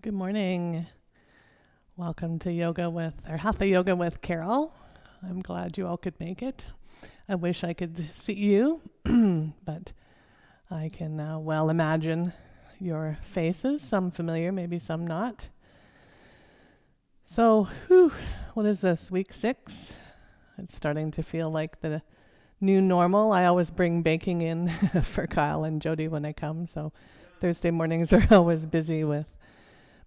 Good morning. Welcome to Hatha Yoga with Carol. I'm glad you all could make it. I wish I could see you, but I can well imagine your faces, some familiar, maybe some not. So, what is this, week 6? It's starting to feel like the new normal. I always bring baking in for Kyle and Jody when I come, so Thursday mornings are always busy with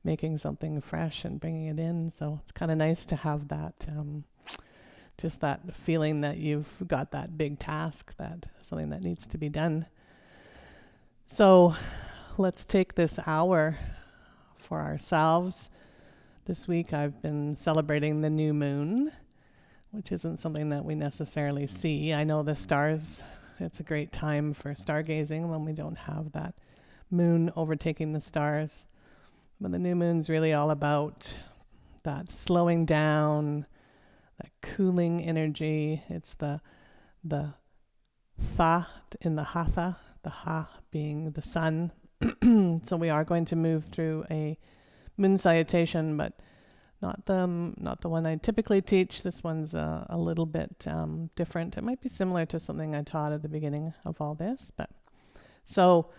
making something fresh and bringing it in. So it's kind of nice to have that, just that feeling that you've got that big task, that something that needs to be done. So let's take this hour for ourselves. This week I've been celebrating the new moon, which isn't something that we necessarily see. I know the stars, it's a great time for stargazing when we don't have that moon overtaking the stars. But the new moon's really all about that slowing down, that cooling energy. It's the tha in the hatha, the ha being the sun. So we are going to move through a moon salutation, but not the one I typically teach. This one's a little bit different. It might be similar to something I taught at the beginning of all this, but so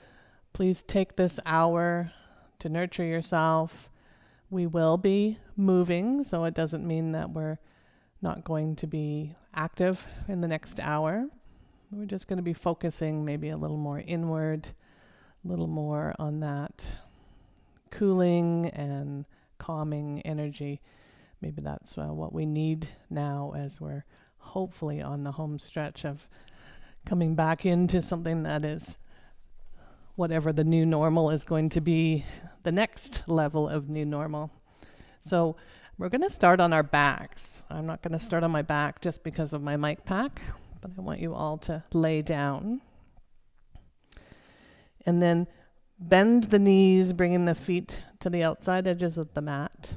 please take this hour to nurture yourself. We will be moving, so it doesn't mean that we're not going to be active in the next hour. We're just going to be focusing maybe a little more inward, a little more on that cooling and calming energy. Maybe that's what we need now as we're hopefully on the home stretch of coming back into something that is whatever the new normal is going to be, the next level of new normal. So we're going to start on our backs. I'm not going to start on my back just because of my mic pack, but I want you all to lay down. And then bend the knees, bringing the feet to the outside edges of the mat.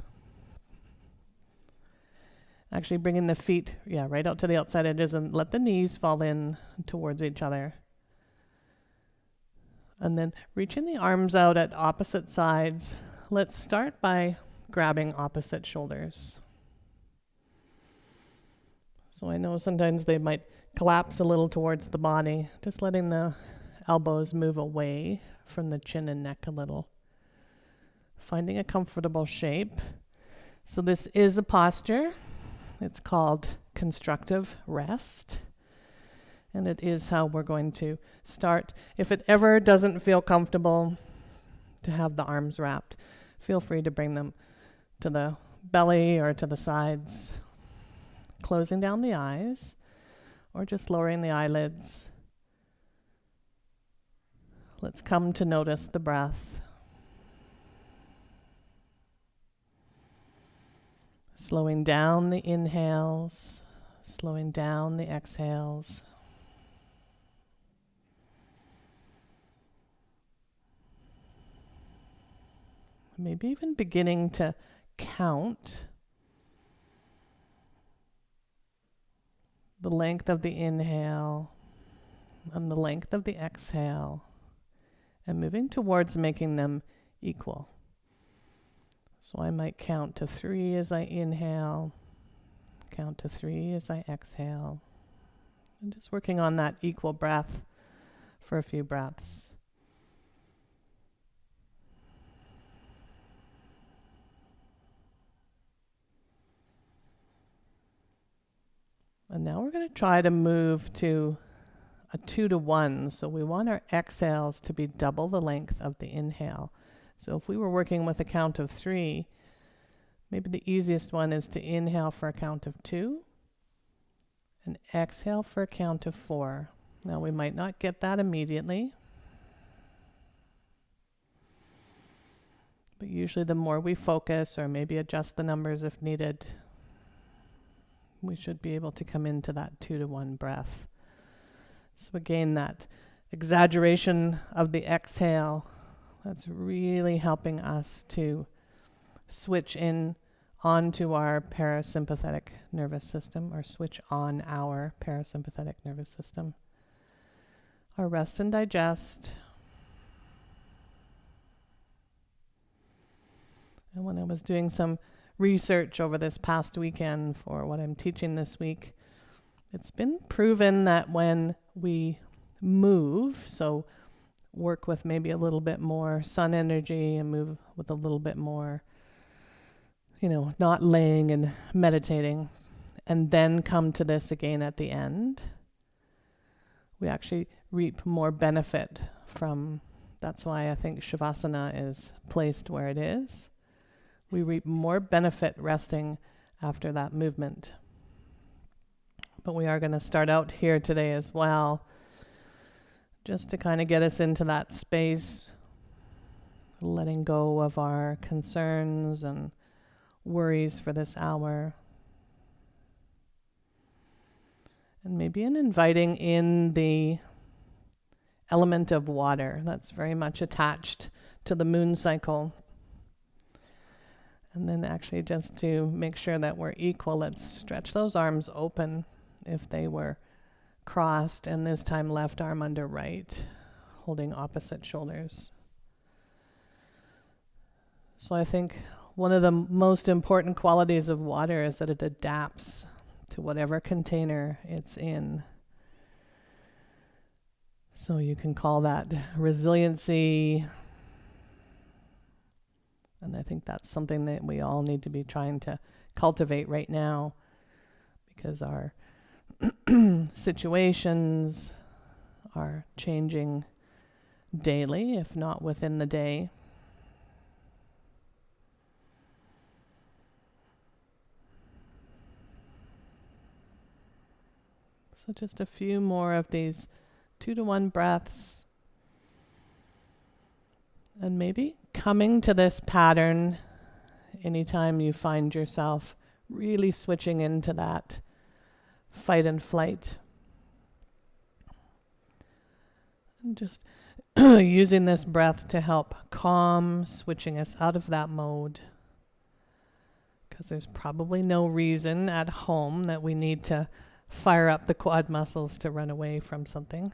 Actually bringing the feet, right out to the outside edges, and let the knees fall in towards each other. And then reaching the arms out at opposite sides. Let's start by grabbing opposite shoulders. So I know sometimes they might collapse a little towards the body, just letting the elbows move away from the chin and neck a little. Finding a comfortable shape. So this is a posture. It's called constructive rest. And it is how we're going to start. If it ever doesn't feel comfortable to have the arms wrapped, feel free to bring them to the belly or to the sides, closing down the eyes or just lowering the eyelids. Let's come to notice the breath. Slowing down the inhales, slowing down the exhales. Maybe even beginning to count the length of the inhale and the length of the exhale, and moving towards making them equal. So I might count to 3 as I inhale, count to 3 as I exhale, and just working on that equal breath for a few breaths. And now we're going to try to move to a 2-to-1. So we want our exhales to be double the length of the inhale. So if we were working with a count of 3, maybe the easiest one is to inhale for a count of 2 and exhale for a count of 4. Now we might not get that immediately, but usually the more we focus or maybe adjust the numbers if needed, we should be able to come into that 2-to-1 breath. So again, that exaggeration of the exhale, that's really helping us to switch in onto our parasympathetic nervous system, or switch on our parasympathetic nervous system. Our rest and digest. And when I was doing some research over this past weekend for what I'm teaching this week, it's been proven that when we move, so work with maybe a little bit more sun energy and move with a little bit more, not laying and meditating, and then come to this again at the end, we actually reap more benefit from. That's why I think Shavasana is placed where it is. We reap more benefit resting after that movement. But we are going to start out here today as well, just to kind of get us into that space, letting go of our concerns and worries for this hour. And maybe inviting in the element of water that's very much attached to the moon cycle. And then actually just to make sure that we're equal, let's stretch those arms open if they were crossed, and this time left arm under right, holding opposite shoulders. So I think one of the most important qualities of water is that it adapts to whatever container it's in. So you can call that resiliency. And I think that's something that we all need to be trying to cultivate right now, because our situations are changing daily, if not within the day. So just a few more of these 2-to-1 breaths. And maybe coming to this pattern anytime you find yourself really switching into that fight and flight. And just using this breath to help calm, switching us out of that mode. Because there's probably no reason at home that we need to fire up the quad muscles to run away from something.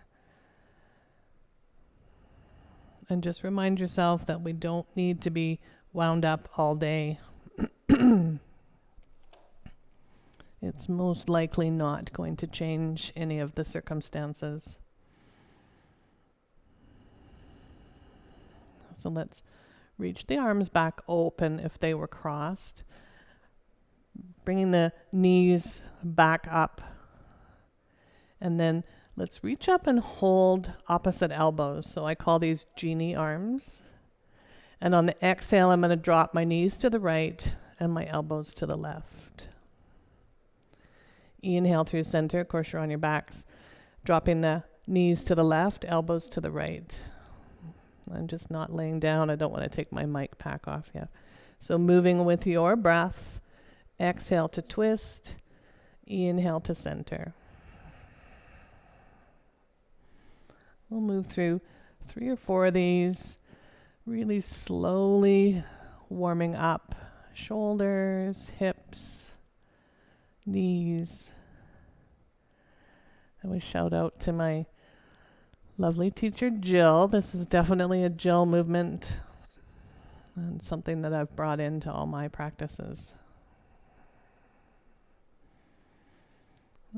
And just remind yourself that we don't need to be wound up all day. It's most likely not going to change any of the circumstances. So let's reach the arms back open if they were crossed. Bringing the knees back up. And then let's reach up and hold opposite elbows. So I call these genie arms. And on the exhale, I'm going to drop my knees to the right and my elbows to the left. Inhale through center. Of course, you're on your backs. Dropping the knees to the left, elbows to the right. I'm just not laying down. I don't want to take my mic pack off yet. So moving with your breath. Exhale to twist. Inhale to center. We'll move through 3 or 4 of these, really slowly warming up shoulders, hips, knees. And we shout out to my lovely teacher, Jill. This is definitely a Jill movement and something that I've brought into all my practices.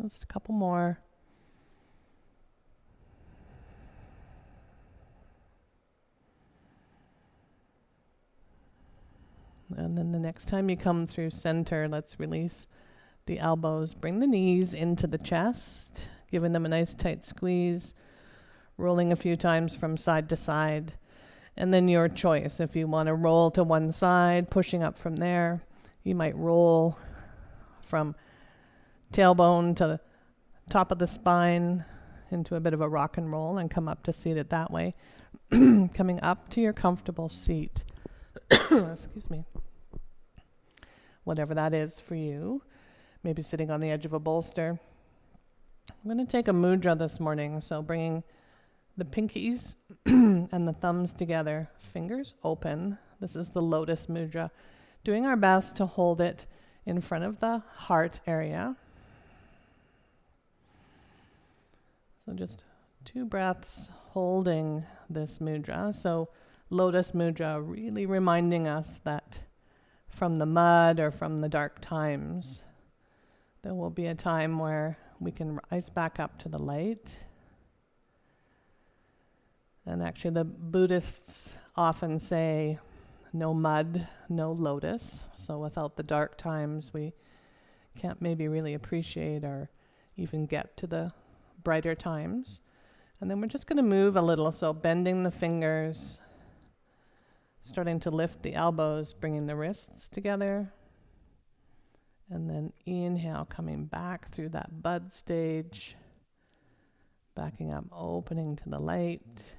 Just a couple more. And then the next time you come through center, let's release the elbows. Bring the knees into the chest, giving them a nice tight squeeze, rolling a few times from side to side. And then your choice. If you want to roll to one side, pushing up from there, you might roll from tailbone to the top of the spine into a bit of a rock and roll and come up to seated that way. Coming up to your comfortable seat. Excuse me. Whatever that is for you. Maybe sitting on the edge of a bolster. I'm going to take a mudra this morning. So bringing the pinkies and the thumbs together, fingers open. This is the lotus mudra. Doing our best to hold it in front of the heart area. So just 2 breaths holding this mudra. So lotus mudra, really reminding us that from the mud or from the dark times. There will be a time where we can rise back up to the light. And actually the Buddhists often say, no mud, no lotus. So without the dark times, we can't maybe really appreciate or even get to the brighter times. And then we're just going to move a little. So bending the fingers, starting to lift the elbows, bringing the wrists together. And then inhale, coming back through that bud stage. Backing up, opening to the light.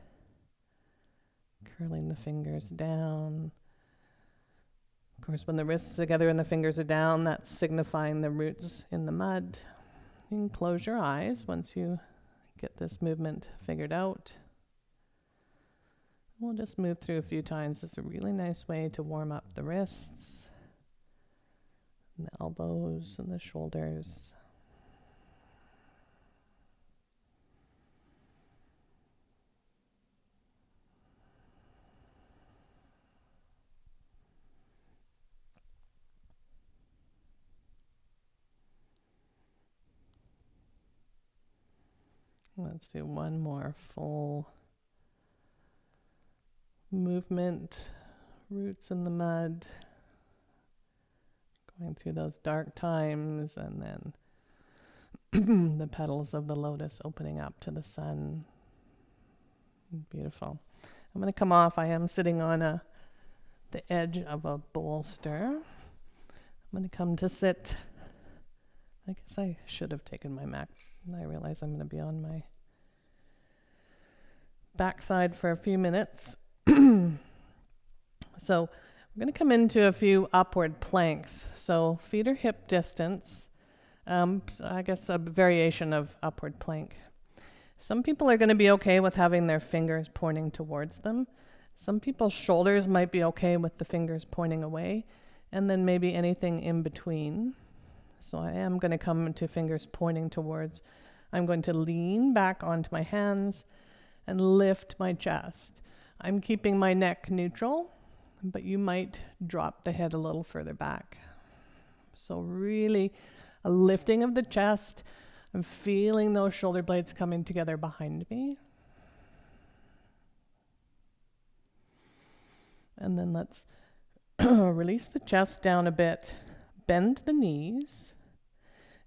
Curling the fingers down. Of course, when the wrists are together and the fingers are down, that's signifying the roots in the mud. You can close your eyes once you get this movement figured out. We'll just move through a few times. It's a really nice way to warm up the wrists, and the elbows, and the shoulders. Let's do one more full movement, roots in the mud, going through those dark times, and then the petals of the lotus opening up to the sun. Beautiful. I'm going to come off. I am sitting on the edge of a bolster. I'm going to come to sit. I guess I should have taken my mat. I realize I'm going to be on my backside for a few minutes. So we're going to come into a few upward planks. So feet are hip distance. So I guess a variation of upward plank. Some people are going to be okay with having their fingers pointing towards them. Some people's shoulders might be okay with the fingers pointing away, and then maybe anything in between. So I am going to come into fingers pointing towards. I'm going to lean back onto my hands and lift my chest. I'm keeping my neck neutral, but you might drop the head a little further back. So really a lifting of the chest. I'm feeling those shoulder blades coming together behind me. And then let's release the chest down a bit, bend the knees.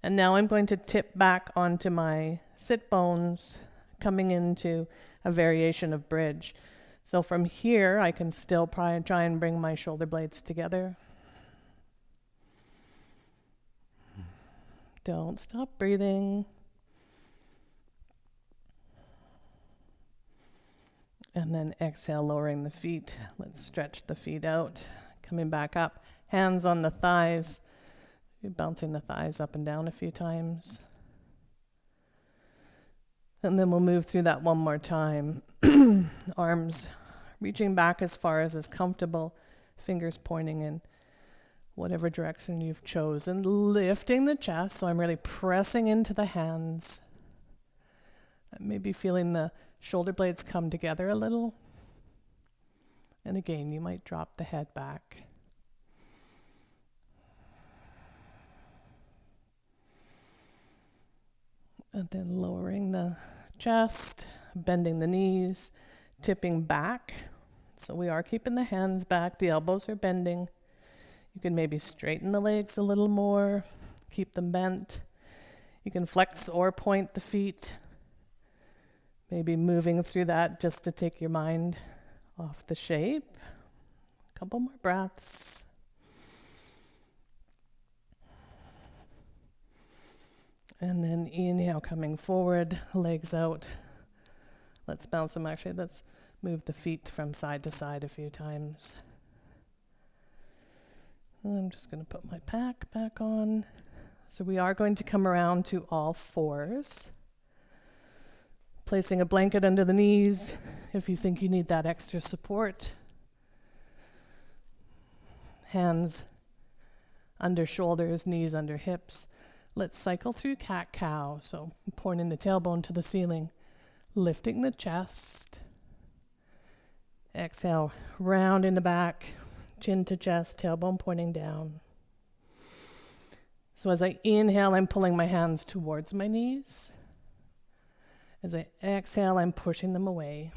And now I'm going to tip back onto my sit bones, coming into a variation of bridge. So from here, I can still try and bring my shoulder blades together. Don't stop breathing. And then exhale, lowering the feet. Let's stretch the feet out, coming back up. Hands on the thighs. You're bouncing the thighs up and down a few times. And then we'll move through that one more time. Arms reaching back as far as is comfortable. Fingers pointing in whatever direction you've chosen. Lifting the chest, so I'm really pressing into the hands. Maybe feeling the shoulder blades come together a little. And again, you might drop the head back. And then lowering the chest, bending the knees, tipping back. So we are keeping the hands back, the elbows are bending. You can maybe straighten the legs a little more, keep them bent. You can flex or point the feet. Maybe moving through that just to take your mind off the shape. A couple more breaths. And then inhale, coming forward, legs out. Let's bounce them. Actually, let's move the feet from side to side a few times. And I'm just going to put my pack back on. So we are going to come around to all fours. Placing a blanket under the knees if you think you need that extra support. Hands under shoulders, knees under hips. Let's cycle through cat-cow. So pointing the tailbone to the ceiling, lifting the chest. Exhale, round in the back, chin to chest, tailbone pointing down. So as I inhale, I'm pulling my hands towards my knees. As I exhale, I'm pushing them away.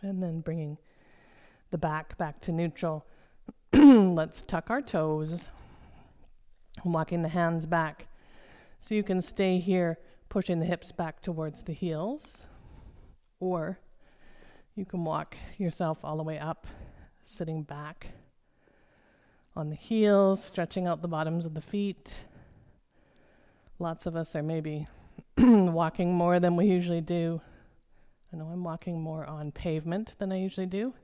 And then bringing the back to neutral. Let's tuck our toes. Walking the hands back. So you can stay here, pushing the hips back towards the heels. Or you can walk yourself all the way up, sitting back on the heels, stretching out the bottoms of the feet. Lots of us are maybe walking more than we usually do. I know I'm walking more on pavement than I usually do.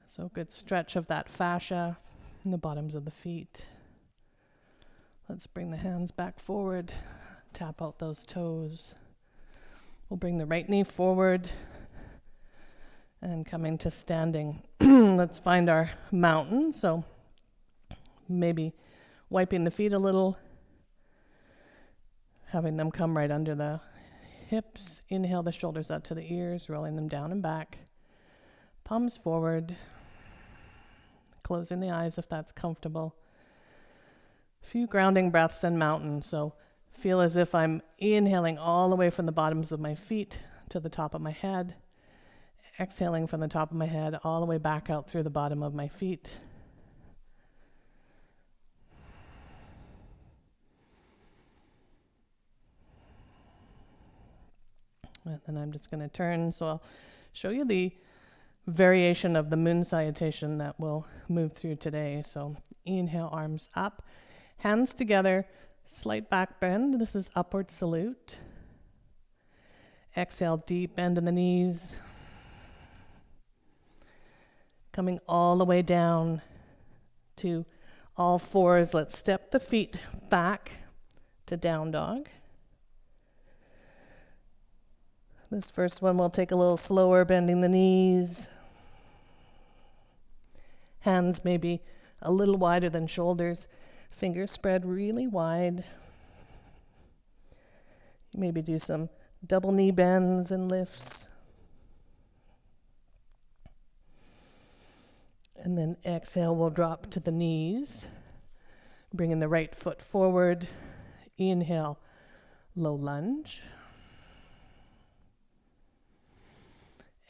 So good stretch of that fascia in the bottoms of the feet. Let's bring the hands back forward, tap out those toes. We'll bring the right knee forward and coming to standing. Let's find our mountain. So maybe wiping the feet a little, having them come right under the hips. Inhale the shoulders up to the ears, rolling them down and back. Palms forward. Closing the eyes if that's comfortable. A few grounding breaths in mountain. So feel as if I'm inhaling all the way from the bottoms of my feet to the top of my head. Exhaling from the top of my head all the way back out through the bottom of my feet. And then I'm just going to turn. So I'll show you the variation of the moon salutation that we'll move through today. So inhale, arms up, hands together, slight back bend. This is upward salute. Exhale, deep bend in the knees. Coming all the way down to all fours. Let's step the feet back to down dog. This first one we'll take a little slower, bending the knees. Hands maybe a little wider than shoulders. Fingers spread really wide. Maybe do some double knee bends and lifts. And then exhale, we'll drop to the knees. Bringing the right foot forward. Inhale, low lunge.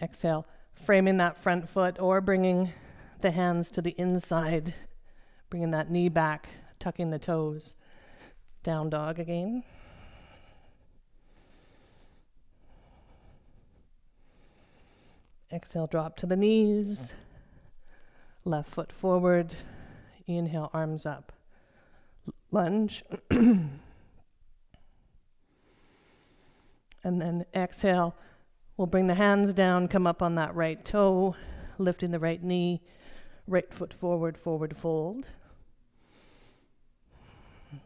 Exhale, framing that front foot or bringing the hands to the inside, bringing that knee back, tucking the toes. Down dog again. Exhale, drop to the knees. Left foot forward. Inhale, arms up. Lunge. And then exhale. We'll bring the hands down, come up on that right toe, lifting the right knee, right foot forward, forward fold.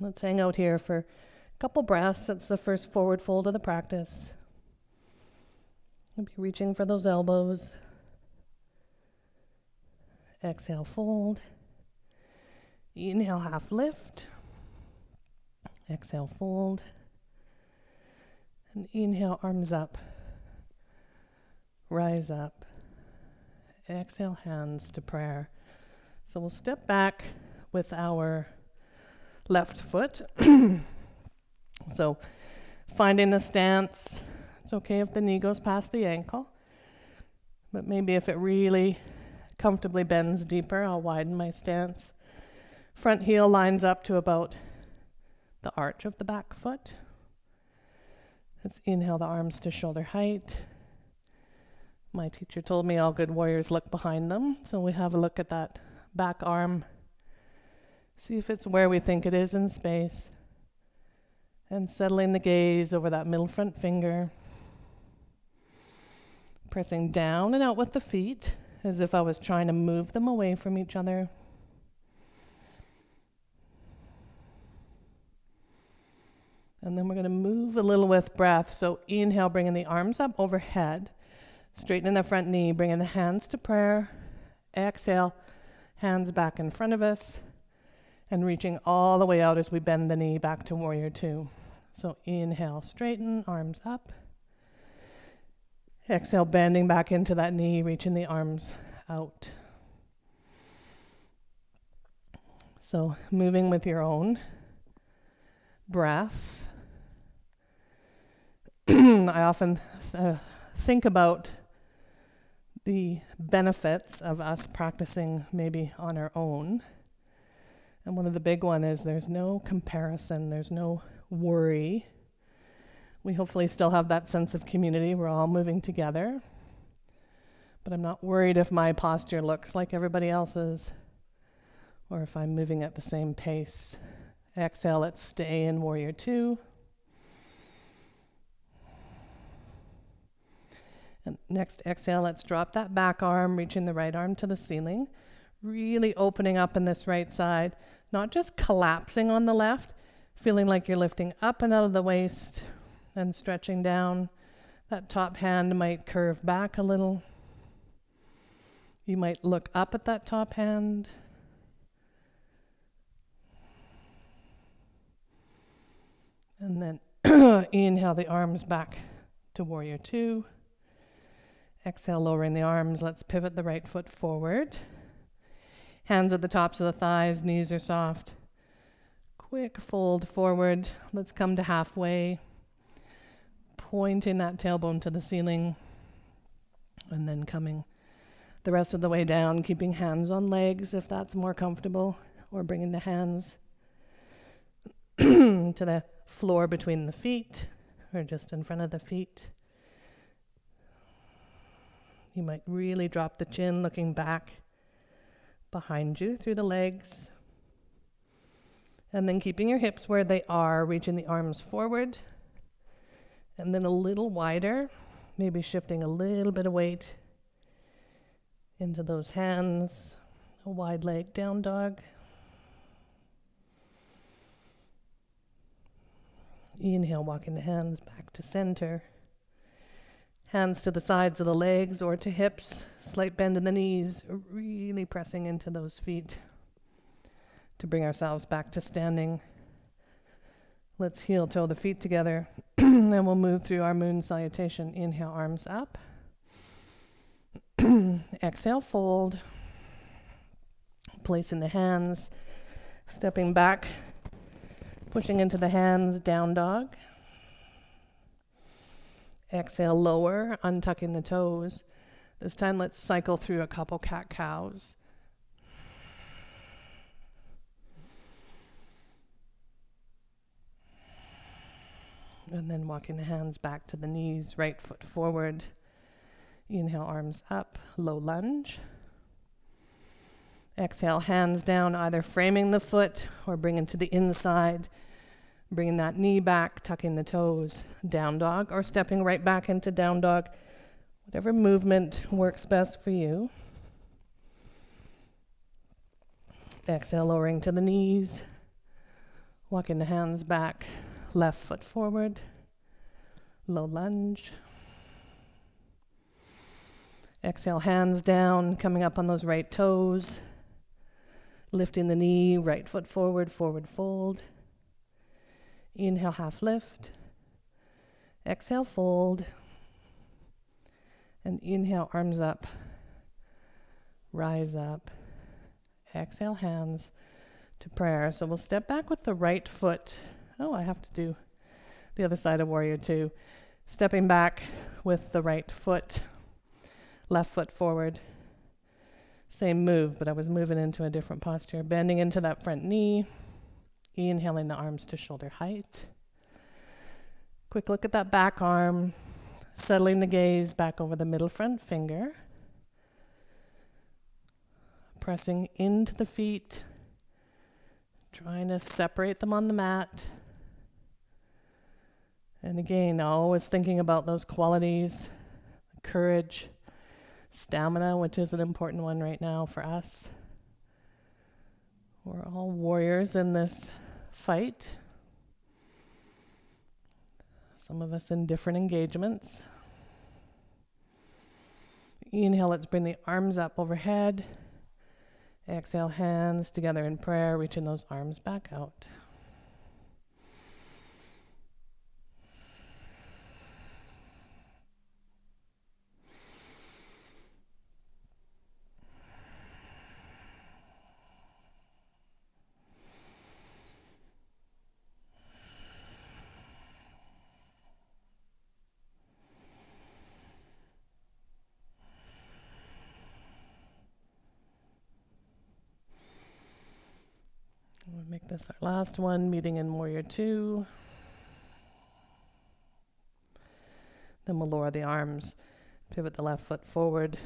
Let's hang out here for a couple breaths. That's the first forward fold of the practice. We'll be reaching for those elbows. Exhale, fold. Inhale, half lift. Exhale, fold. And inhale, arms up. Rise up. Exhale, hands to prayer. So we'll step back with our left foot. So finding the stance. It's okay if the knee goes past the ankle. But maybe if it really comfortably bends deeper, I'll widen my stance. Front heel lines up to about the arch of the back foot. Let's inhale the arms to shoulder height. My teacher told me all good warriors look behind them. So we have a look at that back arm. See if it's where we think it is in space. And settling the gaze over that middle front finger. Pressing down and out with the feet as if I was trying to move them away from each other. And then we're going to move a little with breath. So inhale, bringing the arms up overhead. Straightening the front knee, bringing the hands to prayer. exhale, hands back in front of us, and reaching all the way out as we bend the knee back to warrior two. So inhale, straighten, arms up. Exhale, bending back into that knee, reaching the arms out. So moving with your own breath. I often think about the benefits of us practicing maybe on our own. And one of the big one is there's no comparison, there's no worry. We hopefully still have that sense of community. We're all moving together. But I'm not worried if my posture looks like everybody else's or if I'm moving at the same pace. Exhale, let's stay in warrior two. And next exhale, let's drop that back arm, reaching the right arm to the ceiling. Really opening up in this right side, not just collapsing on the left, feeling like you're lifting up and out of the waist and stretching down. That top hand might curve back a little. You might look up at that top hand. And then inhale the arms back to warrior two. Exhale, lowering the arms. Let's pivot the right foot forward. Hands at the tops of the thighs, knees are soft. Quick fold forward. Let's come to halfway. Pointing that tailbone to the ceiling. And then coming the rest of the way down, keeping hands on legs if that's more comfortable, or bringing the hands to the floor between the feet or just in front of the feet. You might really drop the chin, looking back behind you through the legs. And then keeping your hips where they are, reaching the arms forward. And then a little wider, maybe shifting a little bit of weight into those hands. A wide leg down dog. Inhale, walking the hands back to center. Hands to the sides of the legs or to hips. Slight bend in the knees. Really pressing into those feet to bring ourselves back to standing. Let's heel toe the feet together. Then we'll move through our moon salutation. Inhale, arms up. Exhale, fold. Placing the hands. Stepping back. Pushing into the hands, down dog. Exhale, lower, untucking the toes. This time let's cycle through a couple cat-cows. And then walking the hands back to the knees, right foot forward. Inhale, arms up, low lunge. Exhale, hands down, either framing the foot or bringing to the inside. Bringing that knee back, tucking the toes, down dog, or stepping right back into down dog. Whatever movement works best for you. Exhale, lowering to the knees. Walking the hands back, left foot forward. Low lunge. Exhale, hands down, coming up on those right toes. Lifting the knee, right foot forward, forward fold. Inhale, half lift. Exhale, fold. And inhale, arms up. Rise up. Exhale, hands to prayer. So we'll step back with the right foot. Oh, I have to do the other side of warrior two. Stepping back with the right foot. Left foot forward. Same move, but I was moving into a different posture. Bending into that front knee. Inhaling the arms to shoulder height. Quick look at that back arm. Settling the gaze back over the middle front finger. Pressing into the feet. Trying to separate them on the mat. And again, always thinking about those qualities. Courage. Stamina, which is an important one right now for us. We're all warriors in this fight. Some of us in different engagements. Inhale, let's bring the arms up overhead. Exhale, hands together in prayer, reaching those arms back out. We'll make this our last one, meeting in Warrior Two. Then we'll lower the arms, pivot the left foot forward,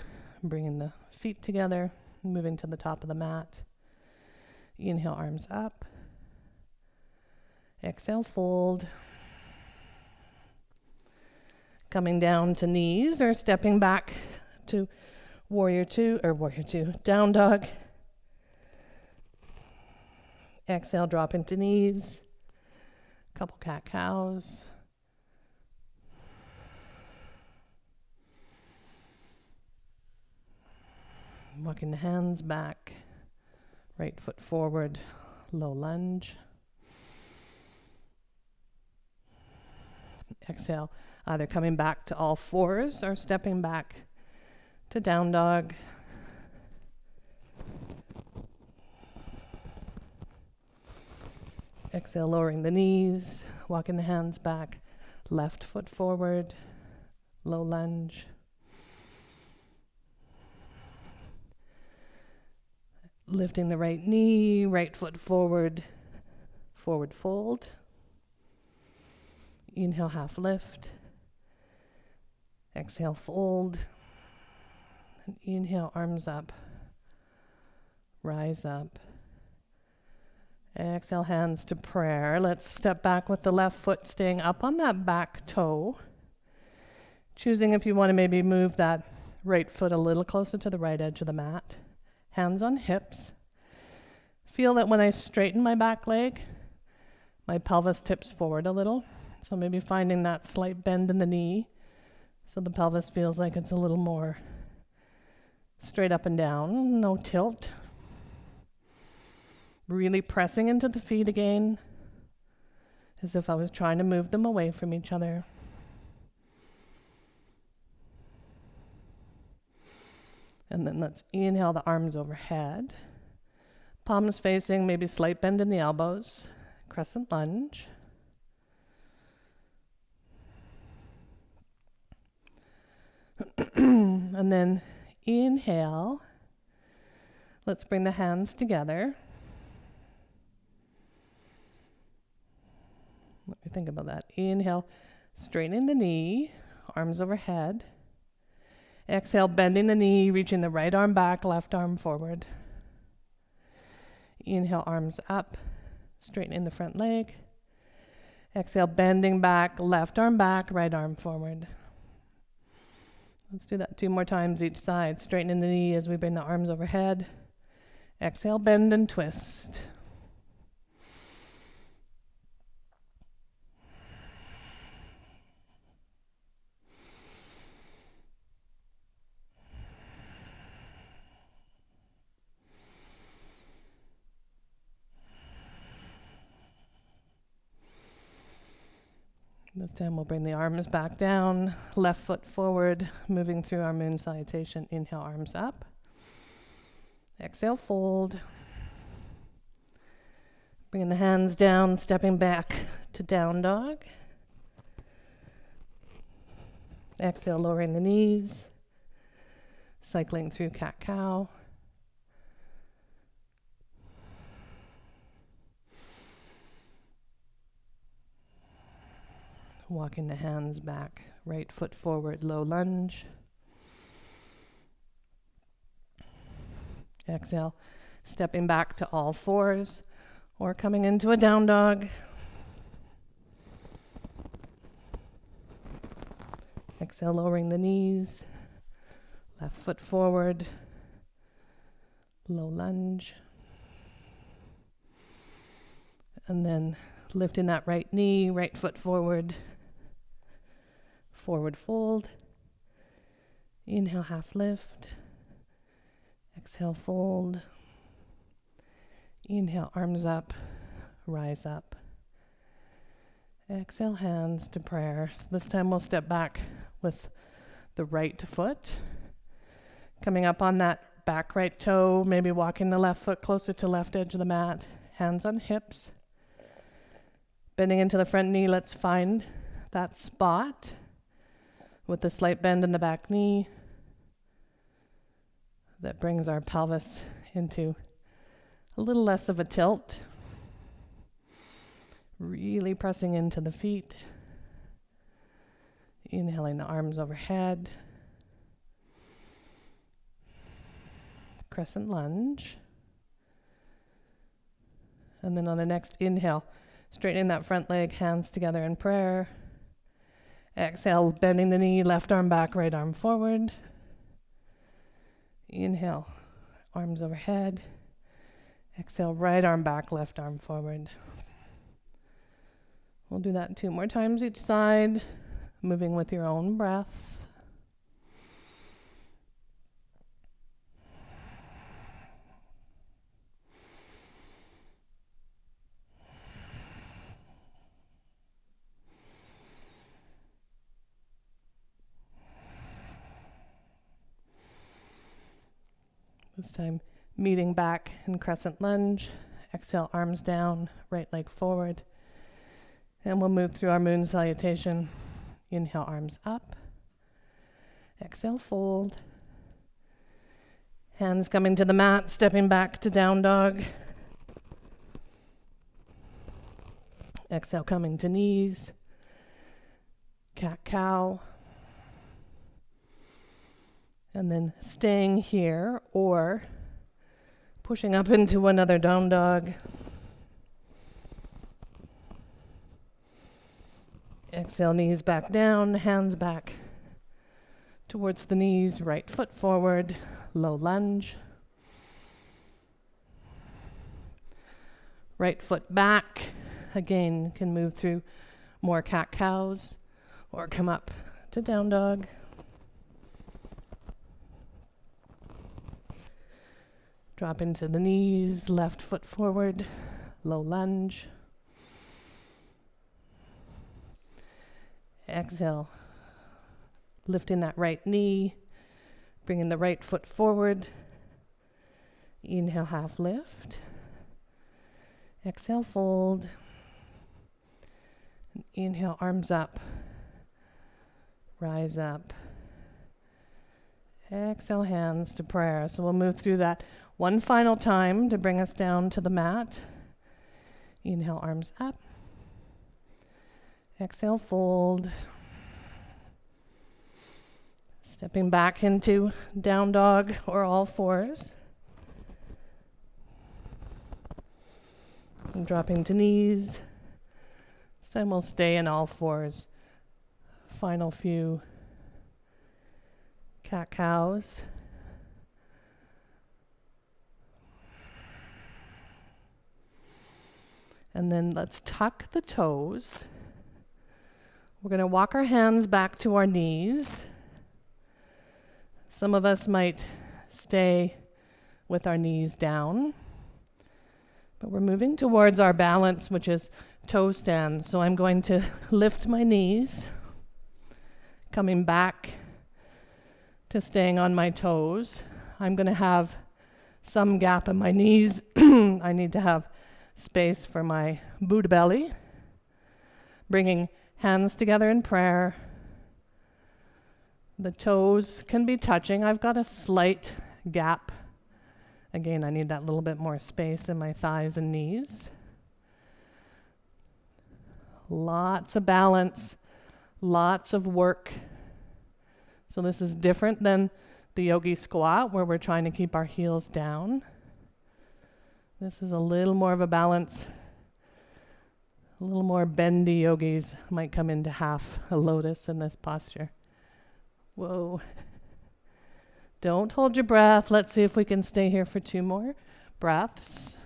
bringing the feet together, moving to the top of the mat. Inhale, arms up. Exhale, fold. Coming down to knees or stepping back to Warrior Two, Down Dog. Exhale, drop into knees. Couple cat-cows. Walking the hands back. Right foot forward, low lunge. Exhale, either coming back to all fours or stepping back to down dog. Exhale, lowering the knees, walking the hands back, left foot forward, low lunge. Lifting the right knee, right foot forward, forward fold. Inhale, half lift. Exhale, fold. And inhale, arms up. Rise up. Exhale, hands to prayer. Let's step back with the left foot staying up on that back toe. Choosing if you want to maybe move that right foot a little closer to the right edge of the mat. Hands on hips. Feel that when I straighten my back leg, my pelvis tips forward a little. So maybe finding that slight bend in the knee so the pelvis feels like it's a little more straight up and down, no tilt. Really pressing into the feet again, as if I was trying to move them away from each other. And then let's inhale the arms overhead. Palms facing, maybe slight bend in the elbows. Crescent lunge. And then inhale. Let's bring the hands together. Let me think about that. Inhale, straightening the knee, arms overhead. Exhale, bending the knee, reaching the right arm back, left arm forward. Inhale, arms up, straightening the front leg. Exhale, bending back, left arm back, right arm forward. Let's do that 2 more times each side, straightening the knee as we bring the arms overhead. Exhale, bend and twist. This time we'll bring the arms back down, left foot forward, moving through our moon salutation. Inhale, arms up. Exhale, fold. Bringing the hands down, stepping back to down dog. Exhale, lowering the knees, cycling through cat-cow. Walking the hands back, right foot forward, low lunge. Exhale, stepping back to all fours or coming into a down dog. Exhale, lowering the knees, left foot forward, low lunge. And then lifting that right knee, right foot forward, forward fold. Inhale, half lift. Exhale, fold. Inhale, arms up, rise up. Exhale, hands to prayer. So this time we'll step back with the right foot. Coming up on that back right toe, maybe walking the left foot closer to left edge of the mat. Hands on hips. Bending into the front knee, let's find that spot with a slight bend in the back knee that brings our pelvis into a little less of a tilt. Really pressing into the feet. Inhaling the arms overhead. Crescent lunge. And then on the next inhale, straightening that front leg, hands together in prayer. Exhale, bending the knee, left arm back, right arm forward. Inhale, arms overhead. Exhale, right arm back, left arm forward. We'll do that 2 more times each side, moving with your own breath. This time, meeting back in crescent lunge. Exhale, arms down, right leg forward. And we'll move through our moon salutation. Inhale, arms up. Exhale, fold. Hands coming to the mat, stepping back to down dog. Exhale, coming to knees. Cat-cow. And then staying here or pushing up into another down dog. Exhale, knees back down, hands back towards the knees, right foot forward, low lunge. Right foot back, again, can move through more cat-cows or come up to down dog. Drop into the knees, left foot forward, low lunge. Exhale, lifting that right knee, bringing the right foot forward. Inhale, half lift. Exhale, fold. Inhale, arms up, rise up. Exhale, hands to prayer. So we'll move through that one final time to bring us down to the mat. Inhale, arms up. Exhale, fold. Stepping back into down dog or all fours. And dropping to knees. This time we'll stay in all fours. Final few cat-cows. And then let's tuck the toes. We're going to walk our hands back to our knees. Some of us might stay with our knees down. But we're moving towards our balance, which is toe stand. So I'm going to lift my knees, coming back to staying on my toes. I'm going to have some gap in my knees. I need to have space for my Buddha belly. Bringing hands together in prayer. The toes can be touching. I've got a slight gap. Again, I need that little bit more space in my thighs and knees. Lots of balance, lots of work. So this is different than the yogi squat where we're trying to keep our heels down. This is a little more of a balance. A little more bendy yogis might come into half a lotus in this posture. Whoa. Don't hold your breath. Let's see if we can stay here for 2 more breaths.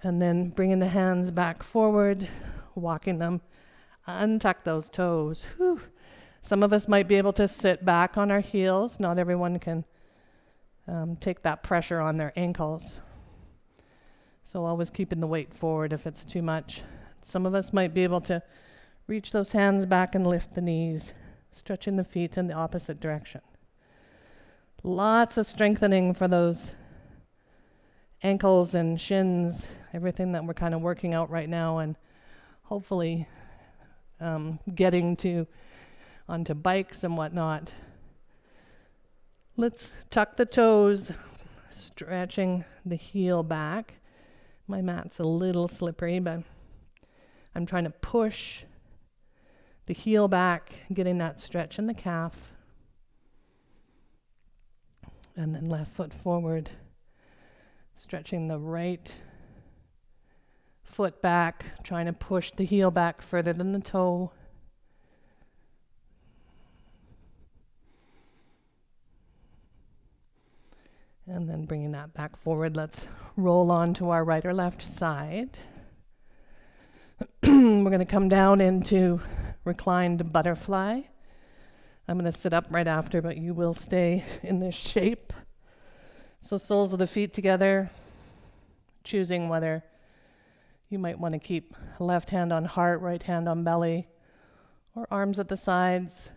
And then bringing the hands back forward, walking them, untuck those toes. Whew. Some of us might be able to sit back on our heels. Not everyone can take that pressure on their ankles. So always keeping the weight forward if it's too much. Some of us might be able to reach those hands back and lift the knees, stretching the feet in the opposite direction. Lots of strengthening for those ankles and shins, everything that we're kind of working out right now, and hopefully getting onto bikes and whatnot. Let's tuck the toes, stretching the heel back. My mat's a little slippery, but I'm trying to push the heel back, getting that stretch in the calf. And then left foot forward, stretching the right foot back, trying to push the heel back further than the toe. And then bringing that back forward, let's roll on to our right or left side. We're going to come down into reclined butterfly. I'm going to sit up right after, but you will stay in this shape. So soles of the feet together, choosing whether you might want to keep left hand on heart, right hand on belly, or arms at the sides.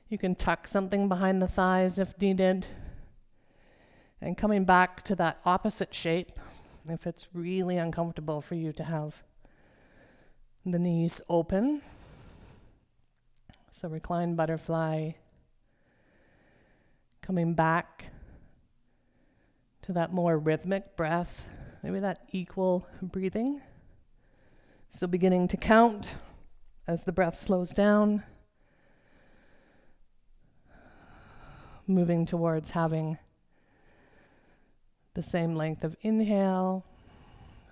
You can tuck something behind the thighs if needed. And coming back to that opposite shape, if it's really uncomfortable for you to have the knees open. So reclined butterfly, coming back to that more rhythmic breath, maybe that equal breathing. So beginning to count as the breath slows down, moving towards having the same length of inhale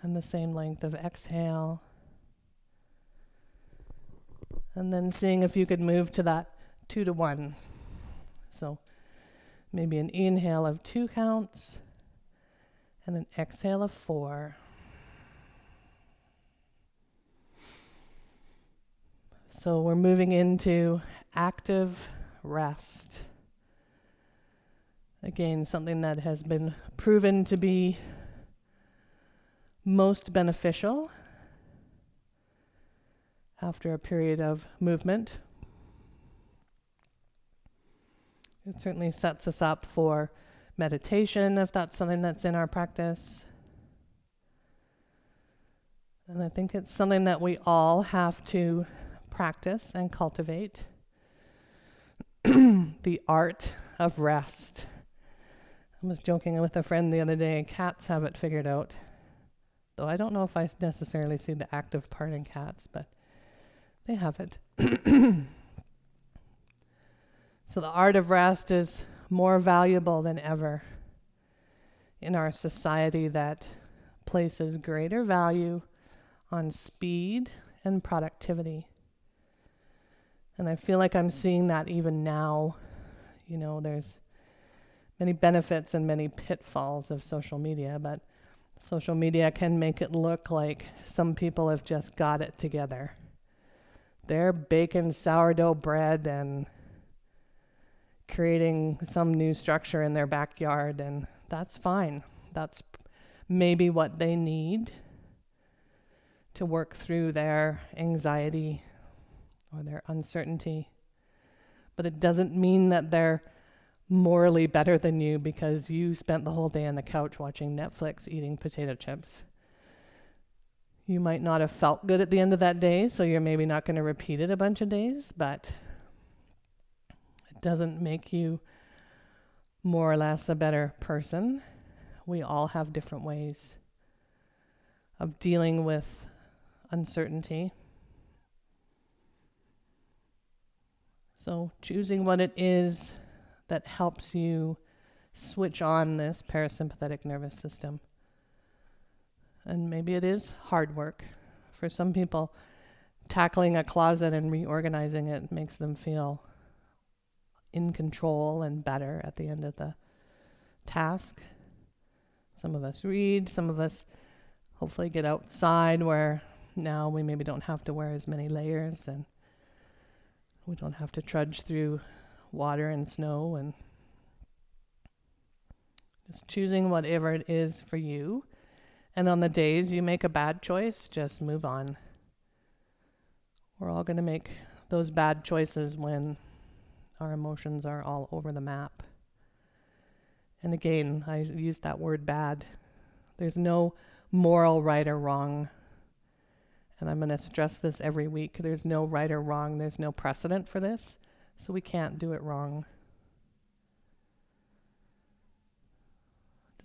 and the same length of exhale. And then seeing if you could move to that 2 to 1. So maybe an inhale of 2 counts and an exhale of 4. So we're moving into active rest. Again, something that has been proven to be most beneficial after a period of movement. It certainly sets us up for meditation if that's something that's in our practice. And I think it's something that we all have to practice and cultivate. The art of rest. I was joking with a friend the other day, cats have it figured out. Though I don't know if I necessarily see the active part in cats, but they have it. So the art of rest is more valuable than ever in our society that places greater value on speed and productivity. And I feel like I'm seeing that even now. You know, there's many benefits and many pitfalls of social media, but social media can make it look like some people have just got it together. They're baking sourdough bread and creating some new structure in their backyard, and that's fine. That's maybe what they need to work through their anxiety or their uncertainty. But it doesn't mean that they're morally better than you because you spent the whole day on the couch watching Netflix eating potato chips. You might not have felt good at the end of that day, so you're maybe not going to repeat it a bunch of days, but it doesn't make you more or less a better person. We all have different ways of dealing with uncertainty. So choosing what it is that helps you switch on this parasympathetic nervous system. And maybe it is hard work. For some people, tackling a closet and reorganizing it makes them feel in control and better at the end of the task. Some of us read, some of us hopefully get outside where now we maybe don't have to wear as many layers and we don't have to trudge through water and snow. And Just choosing whatever it is for you. And on the days you make a bad choice, just move on. We're all going to make those bad choices when our emotions are all over the map. And again, I use that word bad. There's no moral right or wrong. And I'm going to stress this every week. There's no right or wrong. There's no precedent for this. So we can't do it wrong.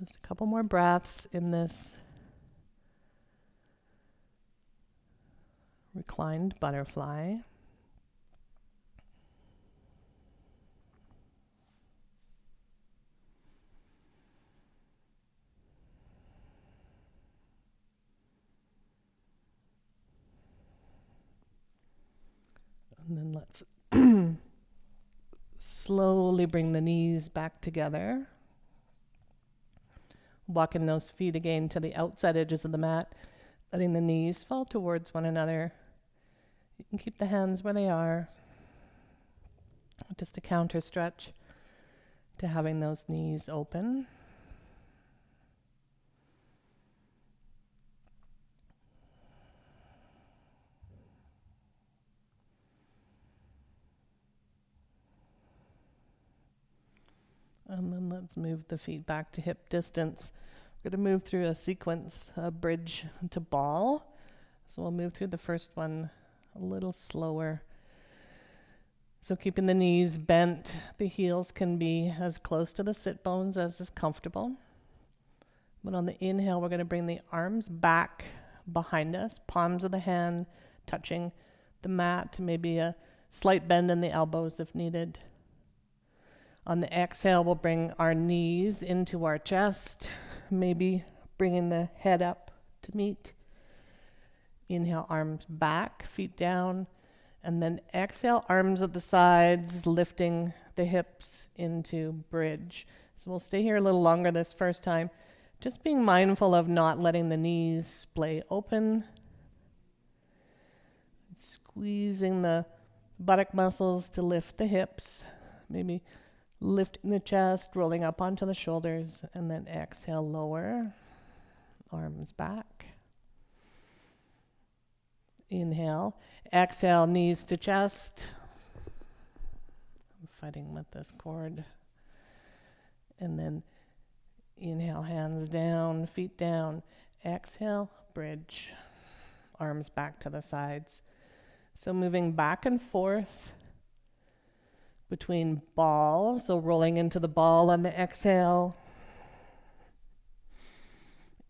Just a couple more breaths in this reclined butterfly. And then let's slowly bring the knees back together. Walking those feet again to the outside edges of the mat, letting the knees fall towards one another. You can keep the hands where they are. Just a counter stretch to having those knees open. And then let's move the feet back to hip distance. We're going to move through a sequence, a bridge to ball. So we'll move through the first one a little slower. So keeping the knees bent, the heels can be as close to the sit bones as is comfortable. But on the inhale, we're going to bring the arms back behind us, palms of the hand touching the mat, maybe a slight bend in the elbows if needed. On the exhale, we'll bring our knees into our chest, maybe bringing the head up to meet. Inhale, arms back, feet down. And then exhale, arms at the sides, lifting the hips into bridge. So we'll stay here a little longer this first time. Just being mindful of not letting the knees splay open. Squeezing the buttock muscles to lift the hips. Maybe lifting the chest, rolling up onto the shoulders, and then exhale, lower, arms back. Inhale, exhale, knees to chest. I'm fighting with this cord. And then inhale, hands down, feet down. Exhale, bridge, arms back to the sides. So moving back and forth between ball, so rolling into the ball on the exhale.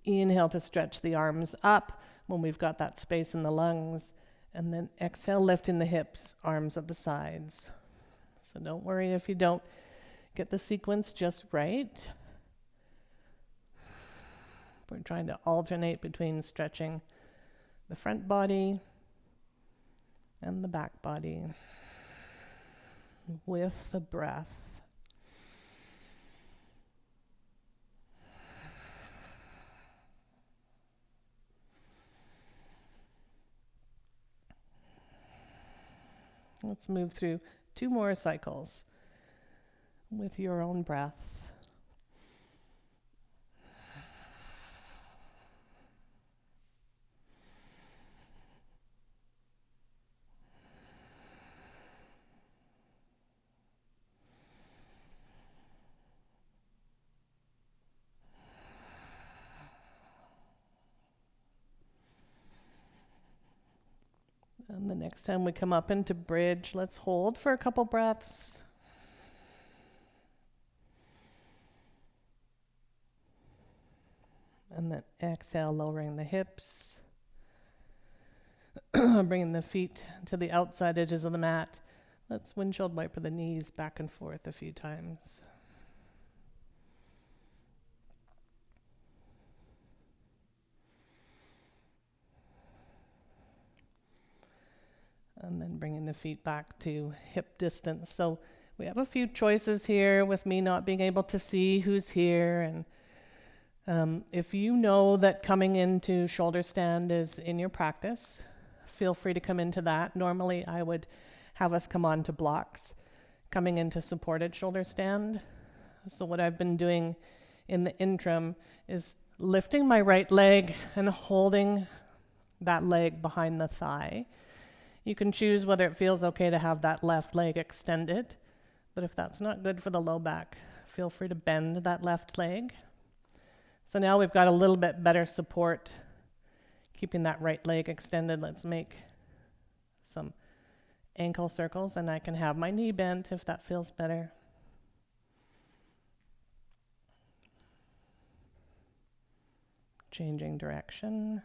Inhale to stretch the arms up when we've got that space in the lungs. And then exhale, lifting the hips, arms at the sides. So don't worry if you don't get the sequence just right. We're trying to alternate between stretching the front body and the back body with the breath. Let's move through 2 more cycles with your own breath. And the next time we come up into bridge, let's hold for a couple breaths. And then exhale, lowering the hips. Bringing the feet to the outside edges of the mat. Let's windshield wiper the knees back and forth a few times. And then bringing the feet back to hip distance. So we have a few choices here with me not being able to see who's here. And if you know that coming into shoulder stand is in your practice, feel free to come into that. Normally I would have us come on to blocks coming into supported shoulder stand. So what I've been doing in the interim is lifting my right leg and holding that leg behind the thigh. You can choose whether it feels okay to have that left leg extended, but if that's not good for the low back, feel free to bend that left leg. So now we've got a little bit better support, keeping that right leg extended. Let's make some ankle circles, and I can have my knee bent if that feels better. Changing direction.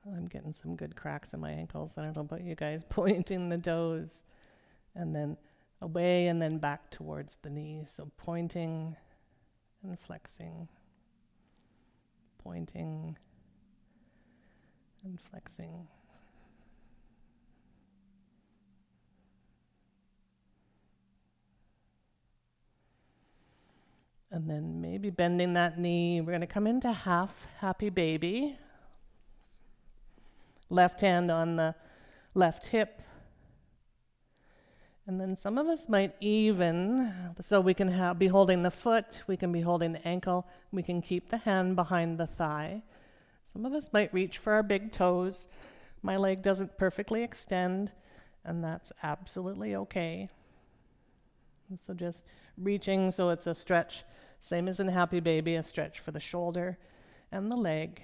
I'm getting some good cracks in my ankles. I don't know about you guys. Pointing the toes and then away and then back towards the knee. So pointing and flexing. Pointing and flexing. And then maybe bending that knee. We're going to come into half happy baby. Left hand on the left hip. And then some of us might even, so we can be holding the foot, we can be holding the ankle, we can keep the hand behind the thigh. Some of us might reach for our big toes. My leg doesn't perfectly extend, and that's absolutely okay. And so just reaching so it's a stretch, same as in Happy Baby, a stretch for the shoulder and the leg.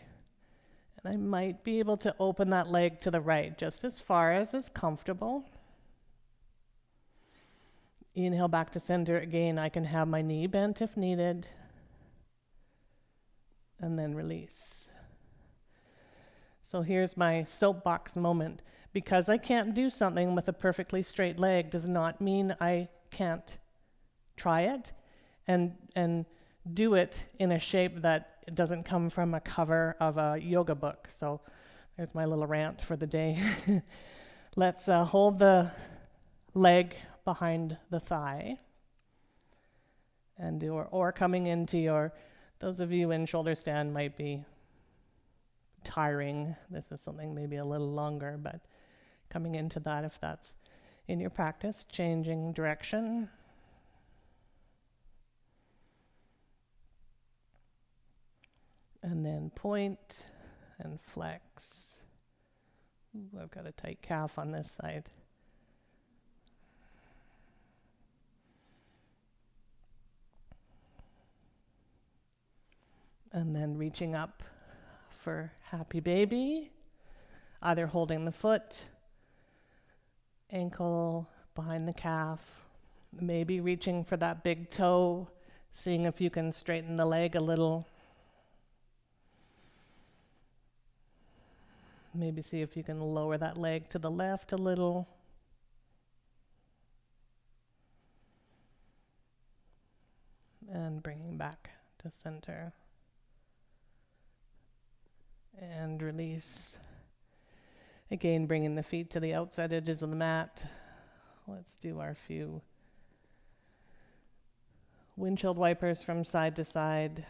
And I might be able to open that leg to the right just as far as is comfortable. Inhale back to center again. I can have my knee bent if needed. And then release. So here's my soapbox moment. Because I can't do something with a perfectly straight leg does not mean I can't try it and do it in a shape that doesn't come from a cover of a yoga book. So there's my little rant for the day. Let's hold the leg behind the thigh and do or coming into your, those of you in shoulder stand might be tiring. This is something maybe a little longer, but coming into that if that's in your practice, changing direction. And then point and flex. Ooh, I've got a tight calf on this side. And then reaching up for Happy Baby, either holding the foot, ankle behind the calf, maybe reaching for that big toe, seeing if you can straighten the leg a little. Maybe see if you can lower that leg to the left a little. And bringing back to center. And release. Again, bringing the feet to the outside edges of the mat. Let's do our few windshield wipers from side to side.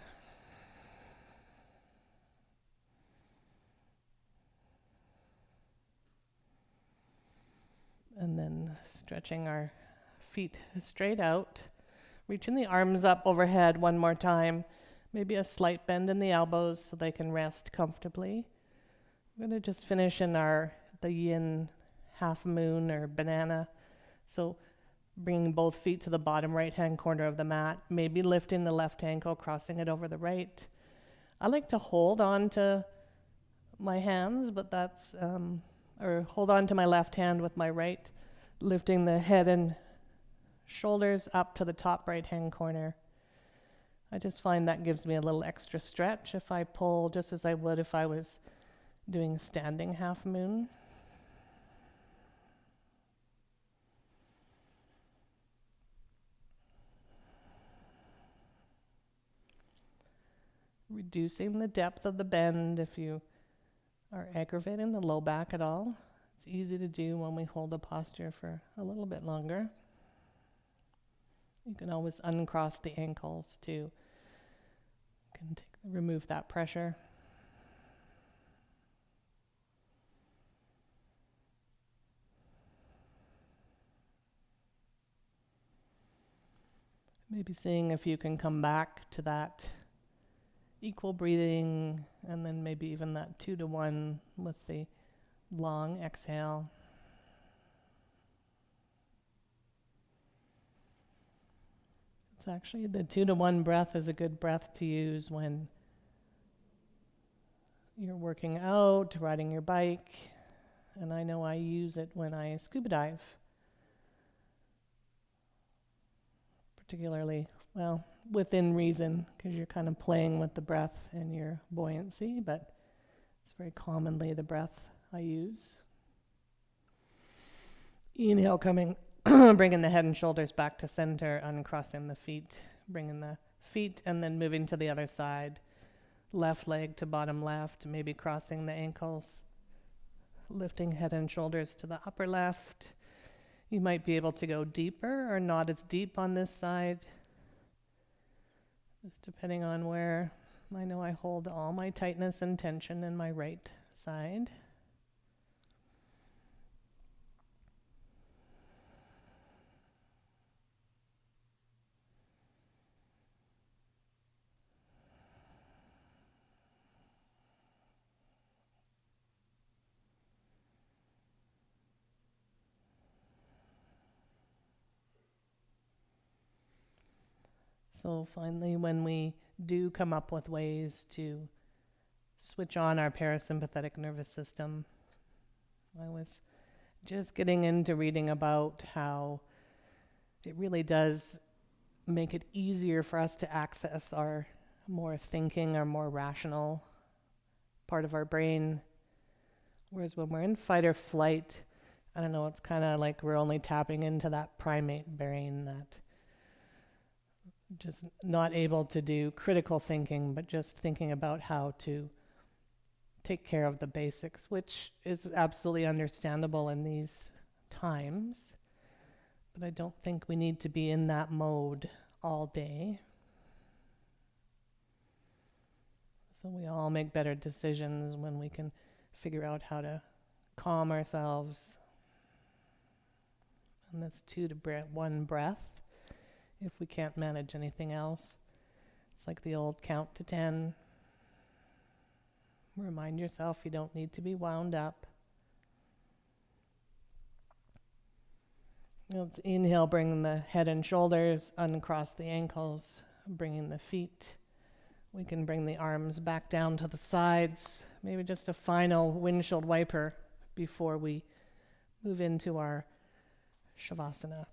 And then stretching our feet straight out. Reaching the arms up overhead one more time. Maybe a slight bend in the elbows so they can rest comfortably. We're going to just finish in the yin half moon or banana. So bringing both feet to the bottom right-hand corner of the mat. Maybe lifting the left ankle, crossing it over the right. I like to hold on to my hands, but that's, or hold on to my left hand with my right, lifting the head and shoulders up to the top right-hand corner. I just find that gives me a little extra stretch if I pull, just as I would if I was doing standing half moon. Reducing the depth of the bend if you are aggravating the low back at all. It's easy to do when we hold the posture for a little bit longer. You can always uncross the ankles too. You can remove that pressure. Maybe seeing if you can come back to that equal breathing, and then maybe even that 2-to-1 with the long exhale. It's actually the 2-to-1 breath is a good breath to use when you're working out, riding your bike, and I know I use it when I scuba dive. Particularly, well, within reason, because you're kind of playing with the breath and your buoyancy, but it's very commonly the breath I use. Inhale, coming, bringing the head and shoulders back to center, uncrossing the feet, bringing the feet, and then moving to the other side. Left leg to bottom left, maybe crossing the ankles, lifting head and shoulders to the upper left. You might be able to go deeper or not as deep on this side, just depending on where. I know I hold all my tightness and tension in my right side. So finally, when we do come up with ways to switch on our parasympathetic nervous system, I was just getting into reading about how it really does make it easier for us to access our more thinking or more rational part of our brain. Whereas when we're in fight or flight, I don't know, it's kind of like we're only tapping into that primate brain, that just not able to do critical thinking, but just thinking about how to take care of the basics, which is absolutely understandable in these times. But I don't think we need to be in that mode all day. So we all make better decisions when we can figure out how to calm ourselves. And that's 2-to-1 breath. If we can't manage anything else, it's like the old count to 10. Remind yourself you don't need to be wound up. Let's inhale, bring the head and shoulders, uncross the ankles, bringing the feet. We can bring the arms back down to the sides, maybe just a final windshield wiper before we move into our Shavasana.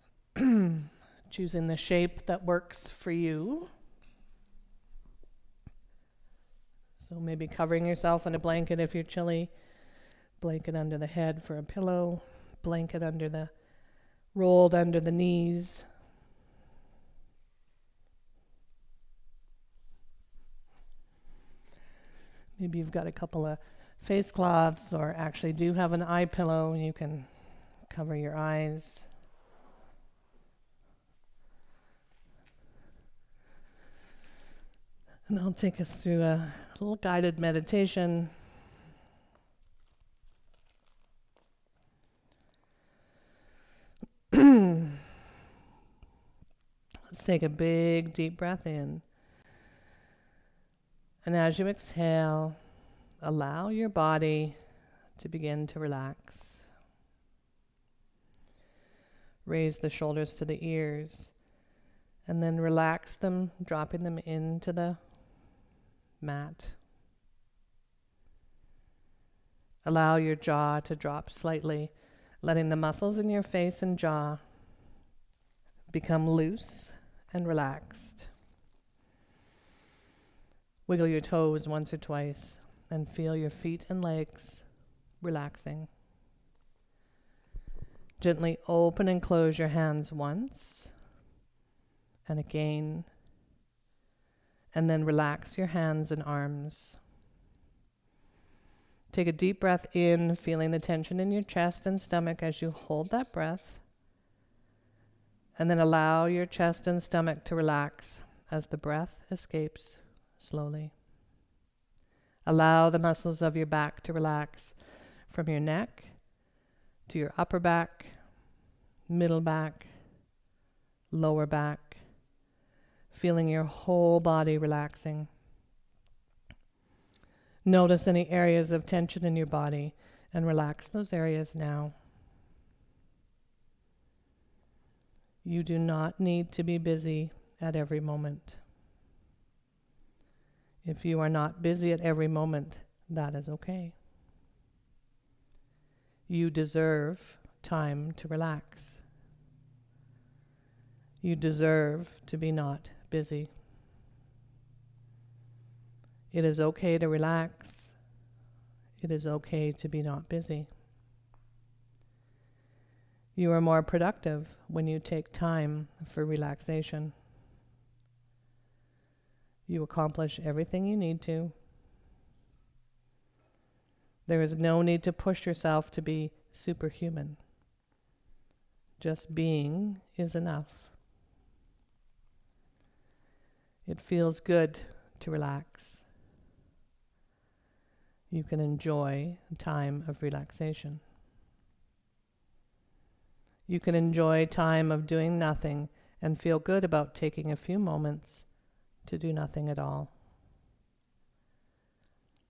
Choosing the shape that works for you. So maybe covering yourself in a blanket if you're chilly, blanket under the head for a pillow, blanket rolled under the knees. Maybe you've got a couple of face cloths, or actually do have an eye pillow, and you can cover your eyes. And I'll take us through a little guided meditation. Let's take a big, deep breath in. And as you exhale, allow your body to begin to relax. Raise the shoulders to the ears, and then relax them, dropping them into the mat. Allow your jaw to drop slightly, letting the muscles in your face and jaw become loose and relaxed. Wiggle your toes once or twice and feel your feet and legs relaxing. Gently open and close your hands once and again, and then relax your hands and arms. Take a deep breath in, feeling the tension in your chest and stomach as you hold that breath. And then allow your chest and stomach to relax as the breath escapes slowly. Allow the muscles of your back to relax from your neck to your upper back, middle back, lower back, feeling your whole body relaxing. Notice any areas of tension in your body and relax those areas now. You do not need to be busy at every moment. If you are not busy at every moment, that is okay. You deserve time to relax. You deserve to be not busy. It is okay to relax. It is okay to be not busy. You are more productive when you take time for relaxation. You accomplish everything you need to. There is no need to push yourself to be superhuman. Just being is enough. It feels good to relax. You can enjoy a time of relaxation. You can enjoy time of doing nothing and feel good about taking a few moments to do nothing at all.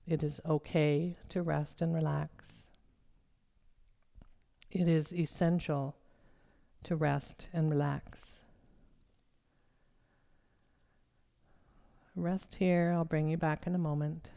It is okay to rest and relax. It is essential to rest and relax. Rest here. I'll bring you back in a moment.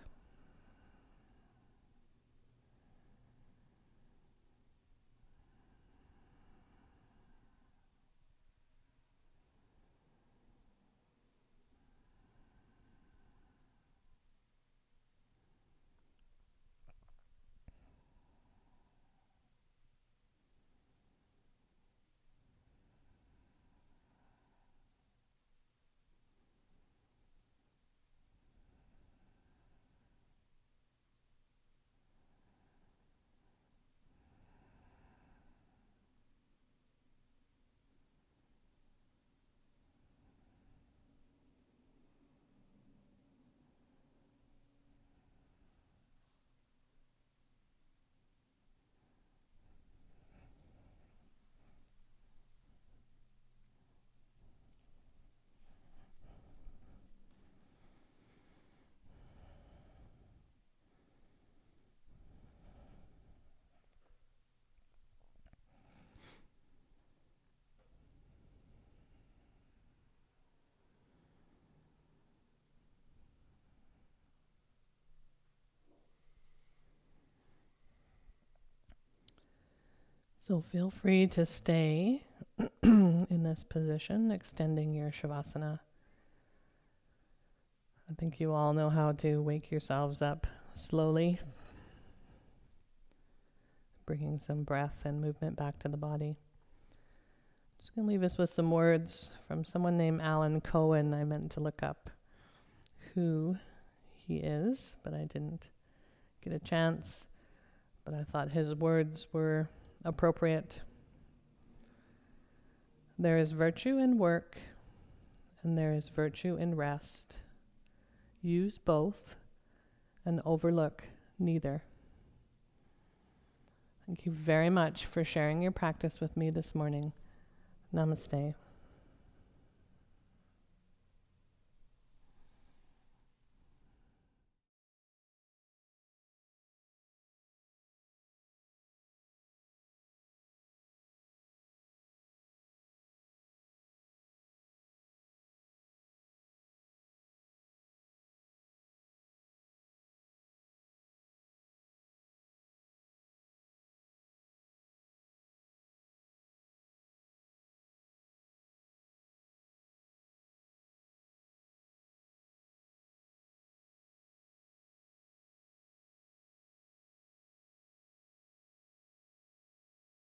So feel free to stay in this position, extending your Shavasana. I think you all know how to wake yourselves up slowly, bringing some breath and movement back to the body. Just going to leave us with some words from someone named Alan Cohen. I meant to look up who he is, but I didn't get a chance. But I thought his words were appropriate. There is virtue in work, and there is virtue in rest. Use both and overlook neither. Thank you very much for sharing your practice with me this morning. Namaste.